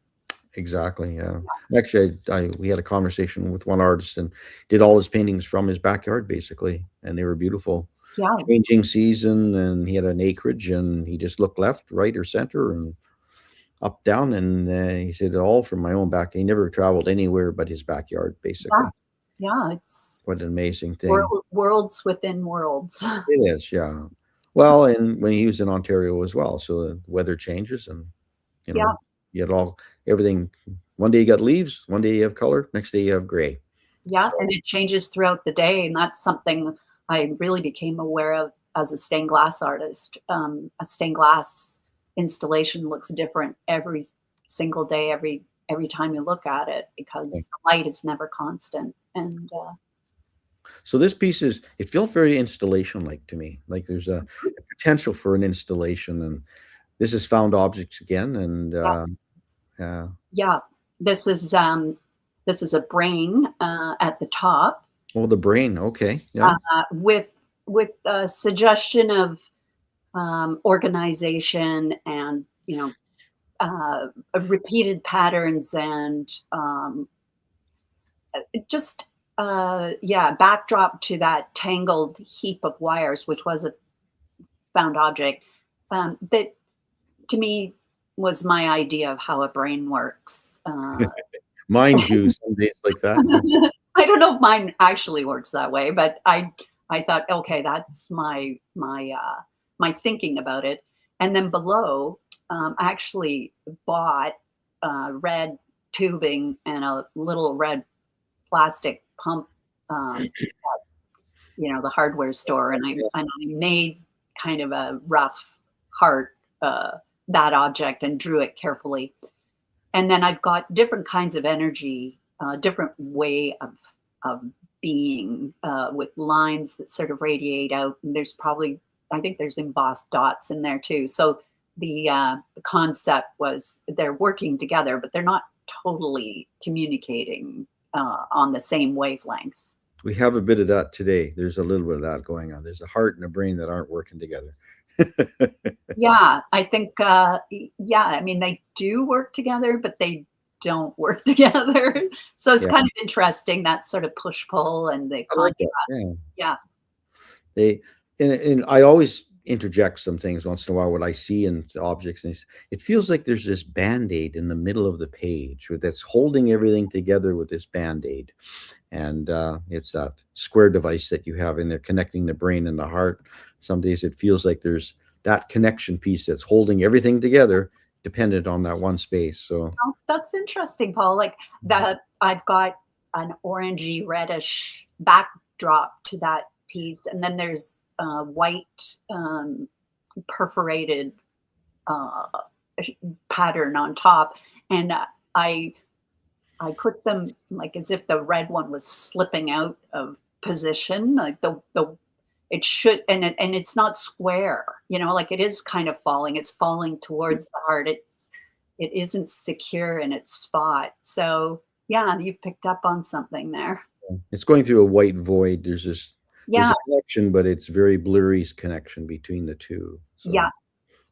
exactly, yeah. Actually, we had a conversation with one artist and did all his paintings from his backyard, basically, and they were beautiful. Yeah. Changing season, and he had an acreage, and he just looked left, right, or center, and up, down, and he said all from my own back. He never traveled anywhere but his backyard, basically. Yeah. It's What an amazing thing. worlds within worlds. It is, yeah. Well, and when he was in Ontario as well, so the weather changes, and you had everything. One day you got leaves, one day you have color, next day you have gray. Yeah, and it changes throughout the day, and that's something I really became aware of as a stained glass artist. A stained glass installation looks different every single day, every time you look at it, because the light is never constant. And So this piece it felt very installation-like to me. Like there's a potential for an installation, and this is found objects again, and this is a brain at the top. Oh, the brain. Okay. Yeah. With a suggestion of organization and repeated patterns and just backdrop to that tangled heap of wires, which was a found object. That to me was my idea of how a brain works. Mine do some days like that. I don't know if mine actually works that way, but I thought, okay, that's my thinking about it. And then below, I actually bought red tubing and a little red plastic pump, at, the hardware store, and I made kind of a rough heart, that object, and drew it carefully. And then I've got different kinds of energy, different way of being, with lines that sort of radiate out. And there's I think there's embossed dots in there too. So the concept was they're working together, but they're not totally communicating on the same wavelength. We have a bit of that today. There's a little bit of that going on. There's a heart and a brain that aren't working together. Yeah, I think, I mean, they do work together, but they don't work together. So it's kind of interesting, that sort of push-pull and the I like contrast. that. Yeah. And I always, interject some things once in a while, what I see in objects, and it feels like there's this band-aid in the middle of the page that's holding everything together with this band-aid. And it's that square device that you have in there connecting the brain and the heart. Some days it feels like there's that connection piece that's holding everything together, dependent on that one space. So Oh, that's interesting, Paul. Like that, I've got an orangey reddish backdrop to that piece, and then there's white perforated pattern on top, and I put them like as if the red one was slipping out of position, like the it should, and it's not square, you know, like it is kind of falling. It's falling towards the heart. It isn't secure in its spot. So yeah, you've picked up on something there. it's going through a white void. There's this there's Yeah, a connection, but it's very blurry connection between the two. So, yeah,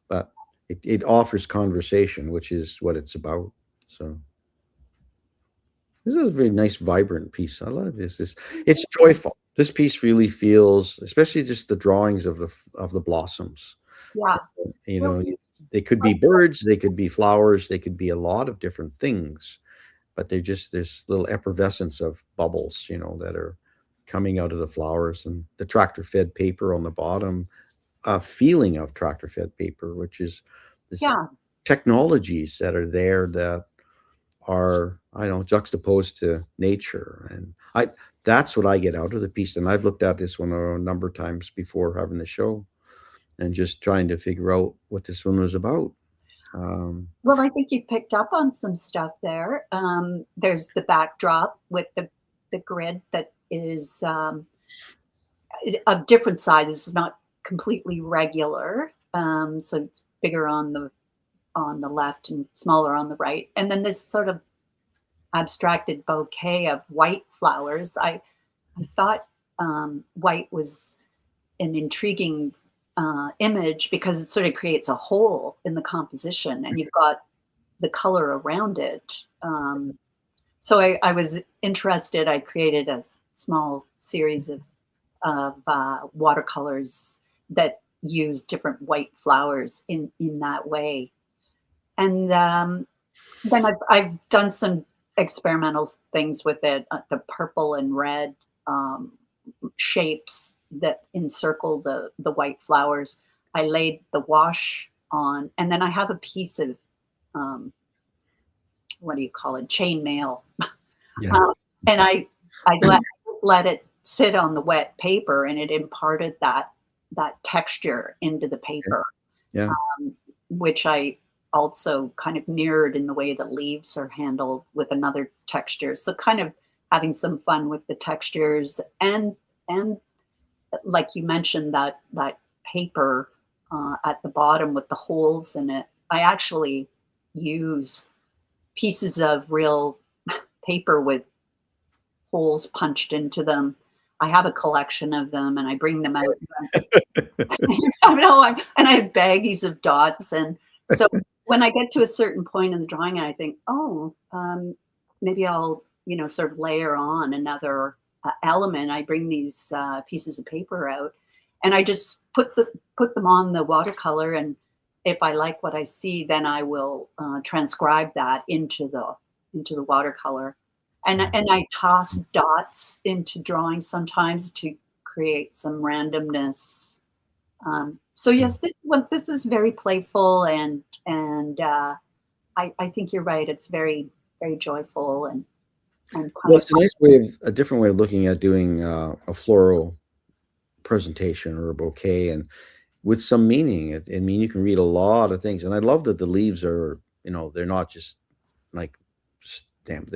but it offers conversation, which is what it's about. So this is a very nice, vibrant piece. I love this. It's joyful. This piece really feels, especially just the drawings of the blossoms. yeah. You know, they could be birds, they could be flowers, they could be a lot of different things, but they're just this little effervescence of bubbles, you know, that are coming out of the flowers, and the tractor-fed paper on the bottom, a feeling of tractor-fed paper, which is this Yeah. technologies that are there that are, I don't know, juxtaposed to nature. And that's what I get out of the piece. And I've looked at this one a number of times before having the show, and just trying to figure out what this one was about. Well, I think you've picked up on some stuff there. There's the backdrop with the grid that is of different sizes. It's not completely regular, so it's bigger on the left and smaller on the right. And then this sort of abstracted bouquet of white flowers. I thought white was an intriguing image because it sort of creates a hole in the composition, and you've got the color around it. So I was interested. I created a small series of watercolors that use different white flowers in that way. And then I've done some experimental things with it, the purple and red shapes that encircle the white flowers. I laid the wash on, and then I have a piece of what do you call it, chain mail. Yeah. And I let it sit on the wet paper, and it imparted that texture into the paper. Yeah. Which I also kind of mirrored in the way the leaves are handled with another texture. So kind of having some fun with the textures, and like you mentioned, that paper at the bottom with the holes in it. I actually use pieces of real paper with holes punched into them. I have a collection of them, and I bring them out. I know, and I have baggies of dots, and so when I get to a certain point in the drawing, I think, oh, maybe I'll, sort of layer on another element. I bring these pieces of paper out, and I just put them on the watercolor, and if I like what I see, then I will transcribe that into the watercolor. And I toss dots into drawings sometimes to create some randomness. So yes, this is very playful, and I think you're right. It's very, very joyful and well, it's a different way of looking at doing a floral presentation or a bouquet, and with some meaning. I mean, you can read a lot of things, and I love that the leaves are, they're not just like stamped.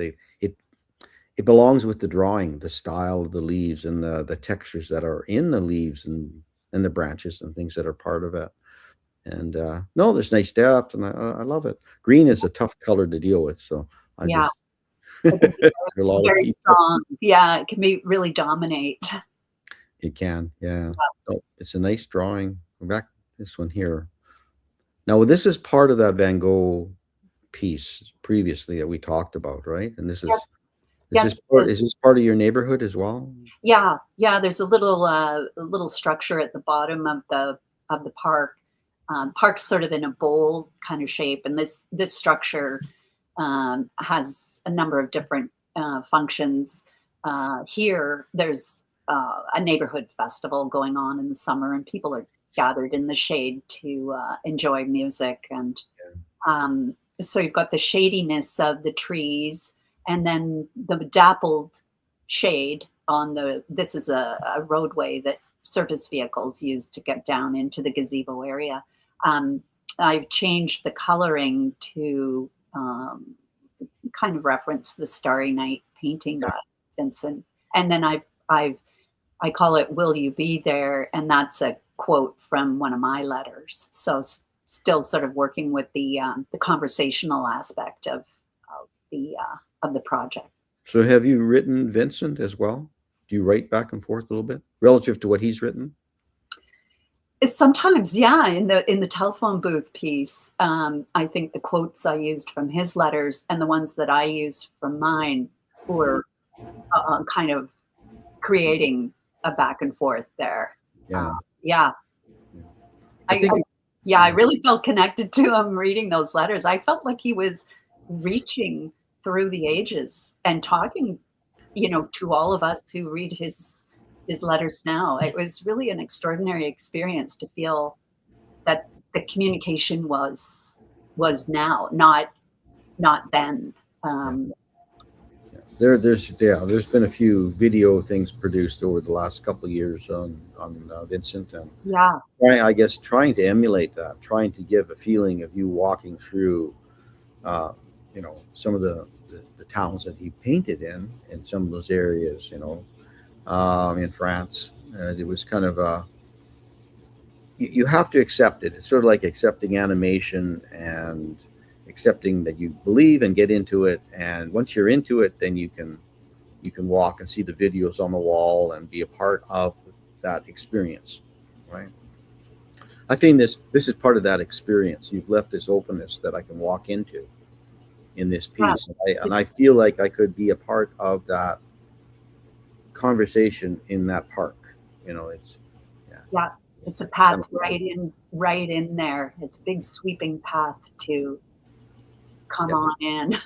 It belongs with the drawing, the style of the leaves and the textures that are in the leaves and the branches and things that are part of it. And no, there's nice depth, and I love it. Green is a tough color to deal with, so yeah, a lot of very people. strong. Yeah, it can really dominate. It can, yeah. Oh, it's a nice drawing. Go back this one here. Now, this is part of that Van Gogh piece previously that we talked about, right? And this is is this part of your neighborhood as well? Yeah. There's a little structure at the bottom of the park. Park's sort of in a bowl kind of shape, and this structure has a number of different functions. Here, there's a neighborhood festival going on in the summer, and people are gathered in the shade to enjoy music. And so you've got the shadiness of the trees, and then the dappled shade on this is a roadway that surface vehicles use to get down into the gazebo area. I've changed the coloring to kind of reference the Starry Night painting by Vincent. And then I call it "Will You Be There?" And that's a quote from one of my letters. So still sort of working with the conversational aspect of the project. So have you written Vincent as well? Do you write back and forth a little bit relative to what he's written? Sometimes, yeah. In the telephone booth piece, I think the quotes I used from his letters and the ones that I used from mine were kind of creating a back and forth there. Yeah. I really felt connected to him reading those letters. I felt like he was reaching through the ages and talking, to all of us who read his letters now. It was really an extraordinary experience to feel that the communication was now, not then. There's been a few video things produced over the last couple of years on Vincent, and I guess trying to emulate that, trying to give a feeling of you walking through, some of the towns that he painted in some of those areas, in France. It was kind of you have to accept it. It's sort of like accepting animation and accepting that you believe and get into it. And once you're into it, then you can walk and see the videos on the wall and be a part of that experience, right? I think this is part of that experience. You've left this openness that I can walk into in this piece, and I feel like I could be a part of that conversation in that park. It's a path right in there. It's a big sweeping path to come on in.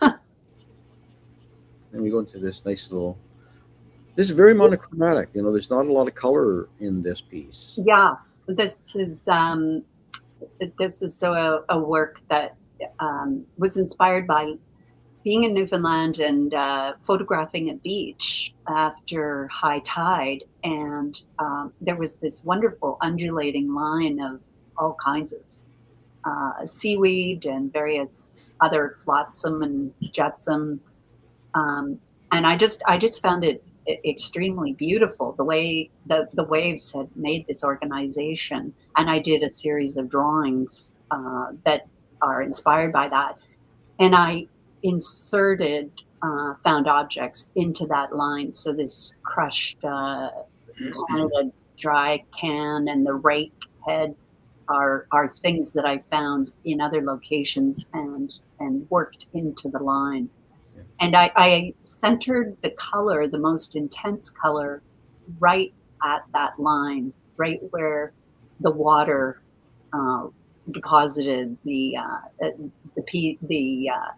And we go into this nice little. This is very monochromatic. There's not a lot of color in this piece. Yeah, this is a work that was inspired by being in Newfoundland and photographing a beach after high tide, and there was this wonderful undulating line of all kinds of seaweed and various other flotsam and jetsam, and I just found it extremely beautiful the way the waves had made this organization, and I did a series of drawings that are inspired by that, and I inserted found objects into that line. So this crushed Canada Dry can and the rake head are things that I found in other locations and worked into the line. And I centered the color, the most intense color, right at that line, right where the water deposited the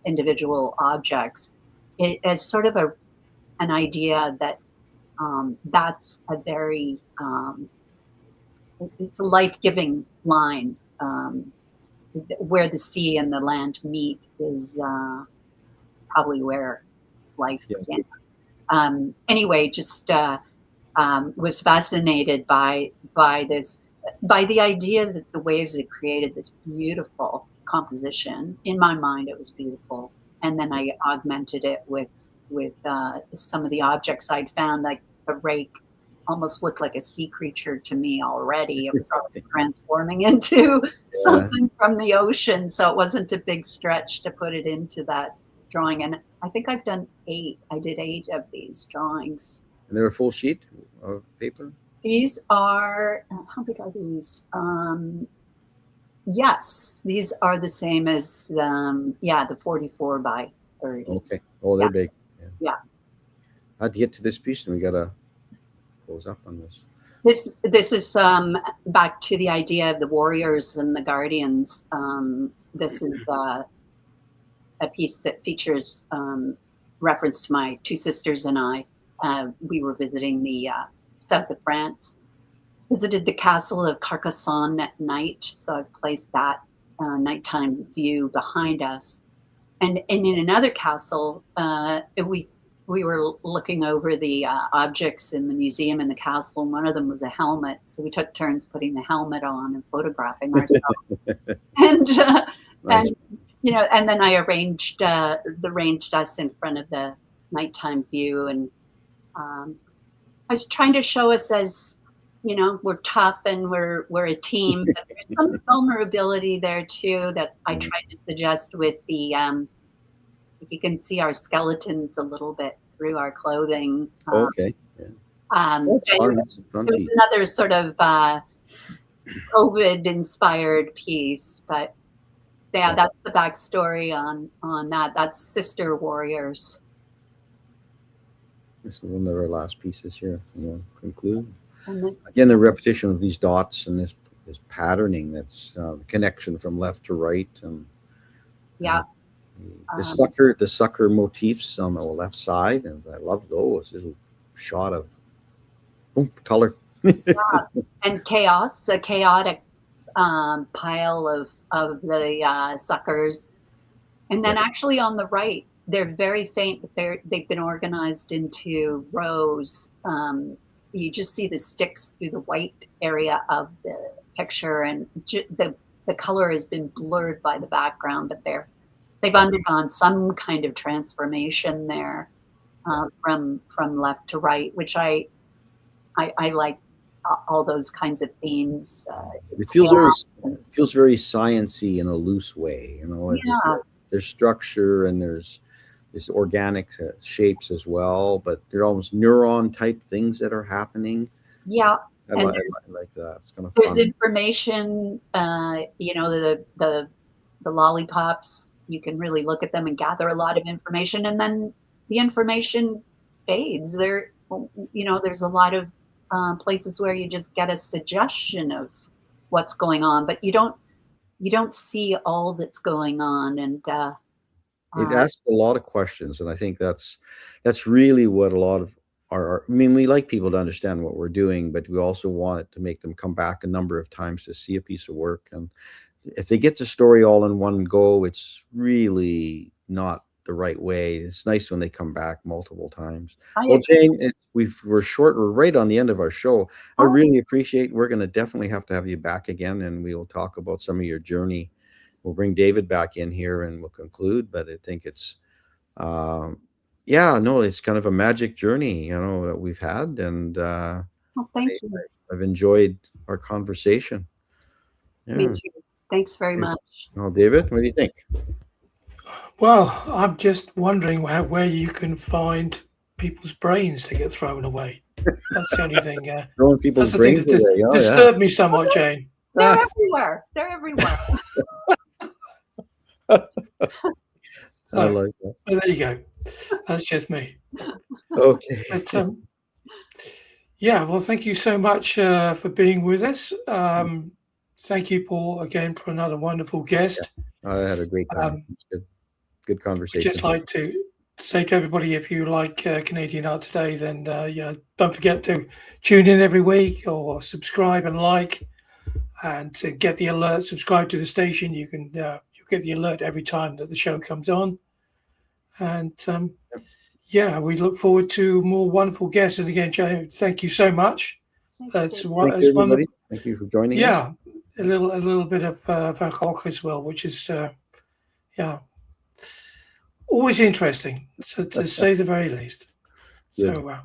individual objects, as sort of an idea that that's a very it's a life-giving line. Where the sea and the land meet is probably where life began. Anyway, just was fascinated by the idea that the waves had created this beautiful composition. In my mind, it was beautiful. And then I augmented it with some of the objects I'd found, like the rake almost looked like a sea creature to me already. It was already transforming into something from the ocean. So it wasn't a big stretch to put it into that drawing. And I think I've done 8. I did 8 of these drawings. And they're a full sheet of paper? These are, how big are these? Yes, these are the same as the 44 by 30. Okay. Oh, they're big. Yeah. How'd you get to this piece? And we got to close up on this. This is back to the idea of the warriors and the guardians. This is a piece that features reference to my two sisters and I. We were visiting the south of France, visited the castle of Carcassonne at night, so I've placed that nighttime view behind us. And in another castle, we were looking over the objects in the museum in the castle, and one of them was a helmet. So we took turns putting the helmet on and photographing ourselves. and Nice. and you know, and then I arranged us in front of the nighttime view, and I was trying to show us as, you know, we're tough and we're a team, but there's some vulnerability there too that I tried to suggest with the if you can see our skeletons a little bit through our clothing. Okay. Yeah. That's fun. That's a fun It was piece. another sort of COVID-inspired piece, but yeah, that's the backstory on that. That's Sister Warriors. This is one of our last pieces here. We'll conclude. And then, Again, the repetition of these dots and this patterning, that's the connection from left to right. And yeah, the sucker motifs on the left side, and I love those. There's a shot of color. and chaos, a chaotic pile of the suckers. And then actually on the right, they're very faint, but they've been organized into rows. You just see the sticks through the white area of the picture, and the color has been blurred by the background, but they've undergone some kind of transformation there from left to right, which I like all those kinds of themes. It feels very sciencey in a loose way, you know. Yeah. There's structure and there's this organic shapes as well, but they're almost neuron type things that are happening. Yeah. I like that. It's kind of There's fun. information, you know, the lollipops, you can really look at them and gather a lot of information, and then the information fades. There, you know, there's a lot of places where you just get a suggestion of what's going on, but you don't see all that's going on. And It asks a lot of questions, and I think that's really what a lot of I mean, we like people to understand what we're doing, but we also want it to make them come back a number of times to see a piece of work. And if they get the story all in one go, it's really not the right way. It's nice when they come back multiple times. Well, Jane, we're short. We're right on the end of our show. I really appreciate. We're going to definitely have to have you back again, and we will talk about some of your journey. We'll bring David back in here, and we'll conclude. But I think it's, it's kind of a magic journey, you know, that we've had, and thank you. I've enjoyed our conversation. Yeah. Me too. Thanks very much. Well, David, what do you think? Well, I'm just wondering where you can find people's brains to get thrown away. That's the only thing. Throwing people's that's the thing brains that away. disturbed me somewhat, Jane. They're everywhere. They're everywhere. I like that. Well, there you go. That's just me. Okay. But yeah, well, thank you so much for being with us. Thank you, Paul, again for another wonderful guest. I had a great time. Good conversation. I'd just like to say to everybody, if you like Canadian art today, then don't forget to tune in every week or subscribe and like, and to get the alert. Subscribe to the station. You can you'll get the alert every time that the show comes on. And we look forward to more wonderful guests. And again, Jane, thank you so much. Thank you, everybody. Thank you for joining us. A little bit of Van Gogh as well, which is always interesting, to say the very least. Good. So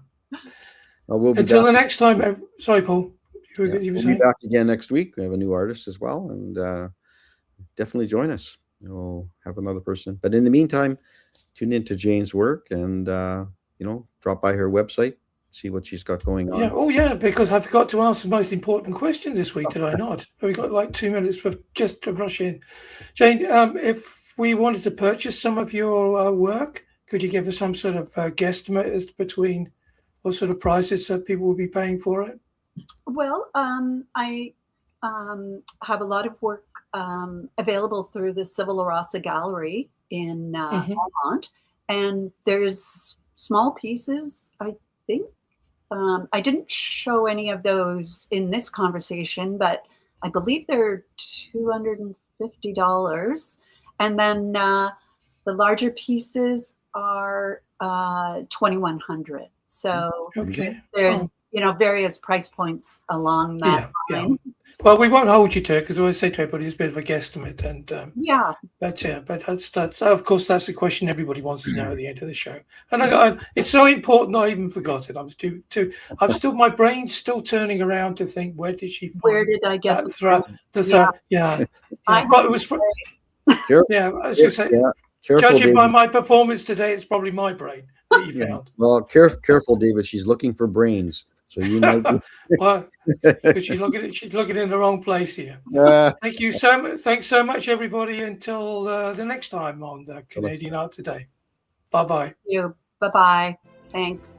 We'll be until back. the next time. Sorry, Paul. You were We'll saying? be back again next week. We have a new artist as well, and definitely join us. We'll have another person. But in the meantime, tune into Jane's work and drop by her website, see what she's got going on. Yeah. Oh, yeah. Because I forgot to ask the most important question this week. Did I not? We got like 2 minutes just to rush in. Jane, if we wanted to purchase some of your work, could you give us some sort of guesstimate as between what sort of prices that people will be paying for it? Well, I have a lot of work available through the Civil Arasa Gallery in Beaumont, and there's small pieces, I think. I didn't show any of those in this conversation, but I believe they're $250. And then the larger pieces are $2,100. So Okay. there's various price points along that line. Well, we won't hold you to it because we always say to everybody it's a bit of a guesstimate, and Yeah. but that's of course that's the question everybody wants to know at the end of the show. And it's so important I even forgot it. My brain's still turning around to think where did she find Where did I get that throw? Yeah. I But it was yeah. I was going to say, judging by my performance today, it's probably my brain that you found. Well, careful, David. She's looking for brains, so you might. Well, because she's looking in the wrong place here. Thank you so much. Thanks so much, everybody. Until the next time on Canadian Art Today. Bye bye. Bye bye. Thanks.